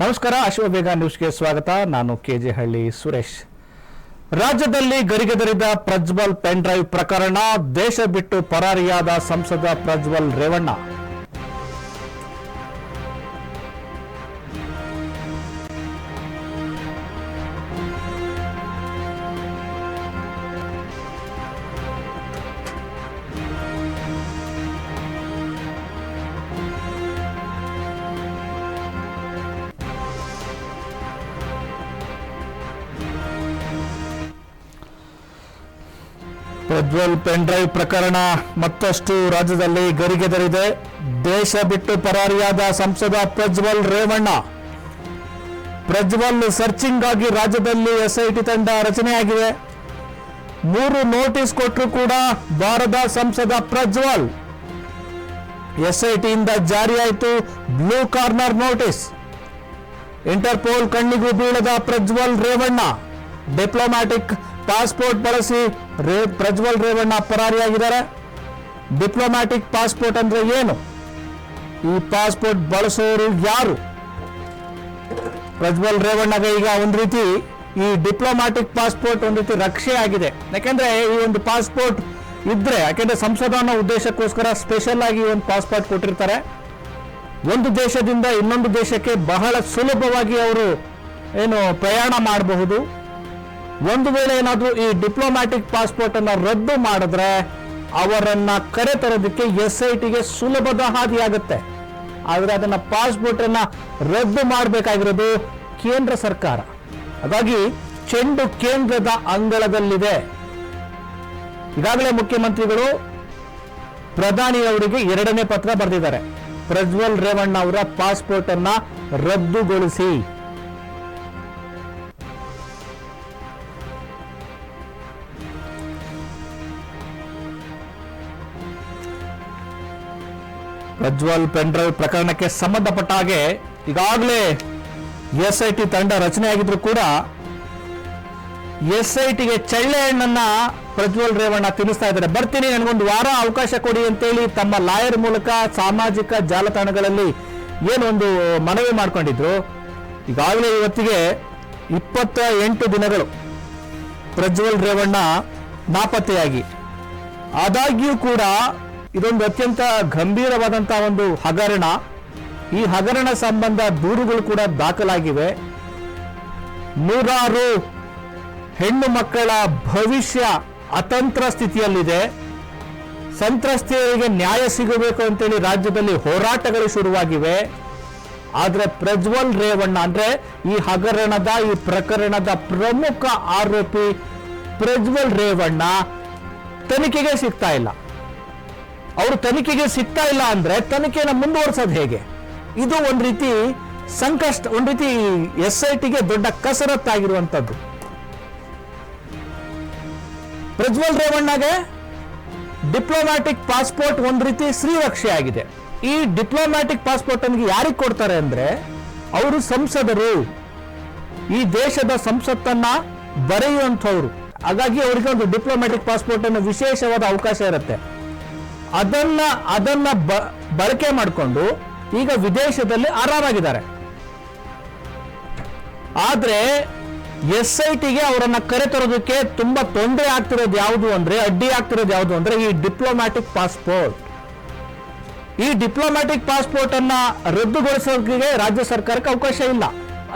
ನಮಸ್ಕಾರ, ಅಶ್ವಬೇಗ ನ್ಯೂಸ್ಗೆ ಸ್ವಾಗತ. ನಾನು ಕೆಜೆ ಹಳ್ಳಿ ಸುರೇಶ್. ರಾಜ್ಯದಲ್ಲಿ ಗರಿಗೆದರಿದ ಪ್ರಜ್ವಲ್ ಪೆನ್ ಡ್ರೈವ್ ಪ್ರಕರಣ, ದೇಶ ಬಿಟ್ಟು ಪರಾರಿಯಾದ ಸಂಸದ ಪ್ರಜ್ವಲ್ ರೇವಣ್ಣ. ಪ್ರಜ್ವಲ್ ಪೆನ್ ಡ್ರೈವ್ ಪ್ರಕರಣ ಮತ್ತಷ್ಟು ರಾಜ್ಯದಲ್ಲಿ ಗರಿಗೆದರಿದೆ. ದೇಶ ಬಿಟ್ಟು ಪರಾರಿಯಾದ ಸಂಸದ ಪ್ರಜ್ವಲ್ ರೇವಣ್ಣ. ಪ್ರಜ್ವಲ್ ಸರ್ಚಿಂಗ್ ಆಗಿ ರಾಜ್ಯದಲ್ಲಿ ಎಸ್ಐಟಿ ತಂಡ ರಚನೆಯಾಗಿದೆ. 3 ನೋಟಿಸ್ ಕೊಟ್ಟರು ಕೂಡ ಬಾರದ ಸಂಸದ ಪ್ರಜ್ವಲ್. ಎಸ್ಐಟಿಯಿಂದ ಜಾರಿಯಾಯಿತು ಬ್ಲೂ ಕಾರ್ನರ್ ನೋಟಿಸ್. ಇಂಟರ್ಪೋಲ್ ಕಣ್ಣಿಗೂ ಬೀಳದ ಪ್ರಜ್ವಲ್ ರೇವಣ್ಣ. ಡಿಪ್ಲೊಮ್ಯಾಟಿಕ್ ಪಾಸ್ಪೋರ್ಟ್ ಬಳಸಿ ಪ್ರಜ್ವಲ್ ರೇವಣ್ಣ ಪರಾರಿಯಾಗಿದ್ದಾರೆ. ಡಿಪ್ಲೊಮ್ಯಾಟಿಕ್ ಪಾಸ್ಪೋರ್ಟ್ ಅಂದ್ರೆ ಏನು? ಈ ಪಾಸ್ಪೋರ್ಟ್ ಬಳಸೋರು ಯಾರು? ಪ್ರಜ್ವಲ್ ರೇವಣ್ಣಗೆ ಈಗ ಒಂದು ರೀತಿ ಈ ಡಿಪ್ಲೊಮ್ಯಾಟಿಕ್ ಪಾಸ್ಪೋರ್ಟ್ ಒಂದು ರೀತಿ ರಕ್ಷೆ ಆಗಿದೆ. ಯಾಕೆಂದ್ರೆ ಈ ಒಂದು ಪಾಸ್ಪೋರ್ಟ್ ಇದ್ರೆ, ಯಾಕೆಂದ್ರೆ ಸಂಸದ ಅನ್ನೋ ಉದ್ದೇಶಕ್ಕೋಸ್ಕರ ಸ್ಪೆಷಲ್ ಆಗಿ ಒಂದು ಪಾಸ್ಪೋರ್ಟ್ ಕೊಟ್ಟಿರ್ತಾರೆ. ಒಂದು ದೇಶದಿಂದ ಇನ್ನೊಂದು ದೇಶಕ್ಕೆ ಬಹಳ ಸುಲಭವಾಗಿ ಅವರು ಪ್ರಯಾಣ ಮಾಡಬಹುದು. ಒಂದು ವೇಳೆ ಏನಾದರೂ ಈ ಡಿಪ್ಲೊಮ್ಯಾಟಿಕ್ ಪಾಸ್ಪೋರ್ಟ್ ಅನ್ನ ರದ್ದು ಮಾಡಿದ್ರೆ ಅವರನ್ನ ಕರೆ ತರೋದಕ್ಕೆ ಎಸ್ಐಟಿಗೆ ಸುಲಭದ ಹಾದಿಯಾಗುತ್ತೆ. ಆದ್ರೆ ಅದನ್ನ ಪಾಸ್ಪೋರ್ಟ್ ಅನ್ನ ರದ್ದು ಮಾಡಬೇಕಾಗಿರೋದು ಕೇಂದ್ರ ಸರ್ಕಾರ. ಹಾಗಾಗಿ ಚೆಂಡು ಕೇಂದ್ರದ ಅಂಗಳದಲ್ಲಿದೆ. ಈಗಾಗಲೇ ಮುಖ್ಯಮಂತ್ರಿಗಳು ಪ್ರಧಾನಿಯವರಿಗೆ 2ನೇ ಪತ್ರ ಬರೆದಿದ್ದಾರೆ. ಪ್ರಜ್ವಲ್ ರೇವಣ್ಣ ಅವರ ಪಾಸ್ಪೋರ್ಟ್ ಅನ್ನ ರದ್ದುಗೊಳಿಸಿ. ಪ್ರಜ್ವಲ್ ಪೆನ್ ಡ್ರೈವ್ ಪ್ರಕರಣಕ್ಕೆ ಸಂಬಂಧಪಟ್ಟ ಹಾಗೆ ಈಗಾಗಲೇ ಎಸ್ಐಟಿ ತಂಡ ರಚನೆಯಾಗಿದ್ರು ಕೂಡ ಎಸ್ಐಟಿಗೆ ಚಳ್ಳೆ ಹಣ್ಣನ್ನ ಪ್ರಜ್ವಲ್ ರೇವಣ್ಣ ತಿನ್ನಿಸ್ತಾ ಇದ್ದಾರೆ. ಬರ್ತೀನಿ, ನನಗೊಂದು ವಾರ ಅವಕಾಶ ಕೊಡಿ ಅಂತೇಳಿ ತಮ್ಮ ಲಾಯರ್ ಮೂಲಕ ಸಾಮಾಜಿಕ ಜಾಲತಾಣಗಳಲ್ಲಿ ಏನೊಂದು ಮನವಿ ಮಾಡ್ಕೊಂಡಿದ್ರು. ಈಗಾಗಲೇ ಇವತ್ತಿಗೆ 28 ದಿನಗಳು ಪ್ರಜ್ವಲ್ ರೇವಣ್ಣ ನಾಪತ್ತೆಯಾಗಿ. ಆದಾಗ್ಯೂ ಕೂಡ ಇದೊಂದು ಅತ್ಯಂತ ಗಂಭೀರವಾದಂತಹ ಒಂದು ಹಗರಣ. ಈ ಹಗರಣ ಸಂಬಂಧ ದೂರುಗಳು ಕೂಡ ದಾಖಲಾಗಿವೆ. 100 ಹೆಣ್ಣು ಮಕ್ಕಳ ಭವಿಷ್ಯ ಅತಂತ್ರ ಸ್ಥಿತಿಯಲ್ಲಿದೆ. ಸಂತ್ರಸ್ತೆಯರಿಗೆ ನ್ಯಾಯ ಸಿಗಬೇಕು ಅಂತೇಳಿ ರಾಜ್ಯದಲ್ಲಿ ಹೋರಾಟಗಳು ಶುರುವಾಗಿವೆ. ಆದ್ರೆ ಪ್ರಜ್ವಲ್ ರೇವಣ್ಣ ಅಂದ್ರೆ ಈ ಹಗರಣದ, ಈ ಪ್ರಕರಣದ ಪ್ರಮುಖ ಆರೋಪಿ ಪ್ರಜ್ವಲ್ ರೇವಣ್ಣ ತನಿಖೆಗೆ ಸಿಗ್ತಾ ಇಲ್ಲ. ಅವರು ತನಿಖೆಗೆ ಸಿಗ್ತಾ ಇಲ್ಲ ಅಂದ್ರೆ ತನಿಖೆಯನ್ನು ಮುಂದುವರಿಸೋದು ಹೇಗೆ? ಇದು ಒಂದು ರೀತಿ ಸಂಕಷ್ಟ, ಒಂದು ರೀತಿ ಎಸ್ಐಟಿಗೆ ದೊಡ್ಡ ಕಸರತ್ತಾಗಿರುವಂತದ್ದು. ಪ್ರಜ್ವಲ್ ರೇವಣ್ಣಗೆ ಡಿಪ್ಲೊಮ್ಯಾಟಿಕ್ ಪಾಸ್ಪೋರ್ಟ್ ಒಂದು ರೀತಿ ಶ್ರೀರಕ್ಷೆ ಆಗಿದೆ. ಈ ಡಿಪ್ಲೊಮ್ಯಾಟಿಕ್ ಪಾಸ್ಪೋರ್ಟ್ ಅನ್ನು ಯಾರಿಗೆ ಕೊಡ್ತಾರೆ ಅಂದ್ರೆ ಅವರು ಸಂಸದರು, ಈ ದೇಶದ ಸಂಸತ್ತನ್ನ ಬರೆಯುವಂಥವ್ರು. ಹಾಗಾಗಿ ಅವರಿಗೆ ಒಂದು ಡಿಪ್ಲೊಮ್ಯಾಟಿಕ್ ಪಾಸ್ಪೋರ್ಟ್ ಅನ್ನು ವಿಶೇಷವಾದ ಅವಕಾಶ ಇರುತ್ತೆ. ಅದನ್ನ ಬಳಕೆ ಮಾಡಿಕೊಂಡು ಈಗ ವಿದೇಶದಲ್ಲಿ ಆರಾಮಾಗಿದ್ದಾರೆ. ಆದ್ರೆ ಎಸ್ಐಟಿಗೆ ಅವರನ್ನ ಕರೆತರೋದಕ್ಕೆ ತುಂಬಾ ತೊಂದರೆ ಆಗ್ತಿರೋದು ಯಾವುದು ಅಂದ್ರೆ, ಅಡ್ಡಿ ಆಗ್ತಿರೋದು ಯಾವುದು ಅಂದ್ರೆ ಈ ಡಿಪ್ಲೊಮ್ಯಾಟಿಕ್ ಪಾಸ್ಪೋರ್ಟ್. ಈ ಡಿಪ್ಲೊಮ್ಯಾಟಿಕ್ ಪಾಸ್ಪೋರ್ಟ್ ಅನ್ನ ರದ್ದುಗೊಳಿಸೋಕೆ ರಾಜ್ಯ ಸರ್ಕಾರಕ್ಕೆ ಅವಕಾಶ ಇಲ್ಲ.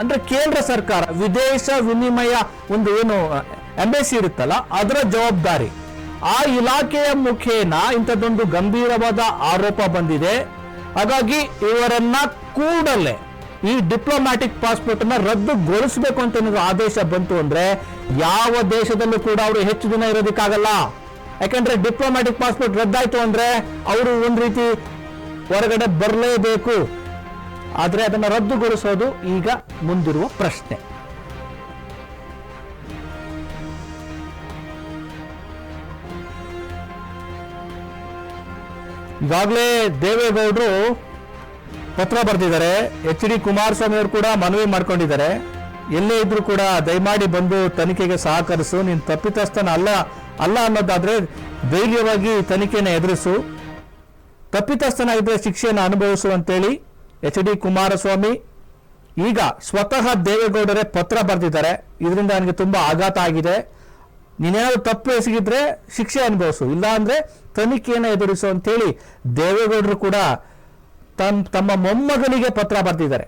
ಅಂದ್ರೆ ಕೇಂದ್ರ ಸರ್ಕಾರ ವಿದೇಶ ವಿನಿಮಯ ಒಂದು ಎಂಬೆಸಿ ಇರುತ್ತಲ್ಲ, ಅದರ ಜವಾಬ್ದಾರಿ. ಆ ಇಲಾಖೆಯ ಮುಖೇನ ಇಂಥದ್ದೊಂದು ಗಂಭೀರವಾದ ಆರೋಪ ಬಂದಿದೆ. ಹಾಗಾಗಿ ಇವರನ್ನ ಕೂಡಲೇ ಈ ಡಿಪ್ಲೊಮ್ಯಾಟಿಕ್ ಪಾಸ್ಪೋರ್ಟ್ ಅನ್ನ ರದ್ದುಗೊಳಿಸಬೇಕು ಅಂತ ಆದೇಶ ಬಂತು ಅಂದ್ರೆ ಯಾವ ದೇಶದಲ್ಲೂ ಕೂಡ ಅವರು ಹೆಚ್ಚು ದಿನ ಇರೋದಕ್ಕಾಗಲ್ಲ. ಯಾಕಂದ್ರೆ ಡಿಪ್ಲೊಮ್ಯಾಟಿಕ್ ಪಾಸ್ಪೋರ್ಟ್ ರದ್ದಾಯ್ತು ಅಂದ್ರೆ ಅವರು ಒಂದು ರೀತಿ ಹೊರಗಡೆ ಬರಲೇಬೇಕು. ಆದ್ರೆ ಅದನ್ನ ರದ್ದುಗೊಳಿಸೋದು ಈಗ ಮುಂದಿರುವ ಪ್ರಶ್ನೆ. ಈಗಾಗಲೇ ದೇವೇಗೌಡರು ಪತ್ರ ಬರೆದಿದ್ದಾರೆ. HD ಕುಮಾರಸ್ವಾಮಿ ಅವರು ಕೂಡ ಮನವಿ ಮಾಡ್ಕೊಂಡಿದ್ದಾರೆ. ಎಲ್ಲೇ ಇದ್ರೂ ಕೂಡ ದಯಮಾಡಿ ಬಂದು ತನಿಖೆಗೆ ಸಹಕರಿಸು. ನೀನು ತಪ್ಪಿತಸ್ಥನ ಅಲ್ಲ ಅನ್ನೋದಾದ್ರೆ ಧೈರ್ಯವಾಗಿ ತನಿಖೆಯನ್ನು ಎದುರಿಸು. ತಪ್ಪಿತಸ್ಥನಾಗಿದ್ದರೆ ಶಿಕ್ಷೆಯನ್ನು ಅನುಭವಿಸುವಂತೇಳಿ HD ಕುಮಾರಸ್ವಾಮಿ ಈಗ ಸ್ವತಃ ದೇವೇಗೌಡರೇ ಪತ್ರ ಬರೆದಿದ್ದಾರೆ, ಇದರಿಂದ ನನಗೆ ತುಂಬಾ ಆಘಾತ ಆಗಿದೆ, ನೀನೇನಾದ್ರು ತಪ್ಪು ಎಸಗಿದ್ರೆ ಶಿಕ್ಷೆ ಅನುಭವಿಸು, ಇಲ್ಲ ಅಂದ್ರೆ ತನಿಖೆಯನ್ನು ಎದುರಿಸು ಅಂತೇಳಿ ದೇವೇಗೌಡರು ಕೂಡ ತಮ್ಮ ಮೊಮ್ಮಗನಿಗೆ ಪತ್ರ ಬರೆದಿದ್ದಾರೆ.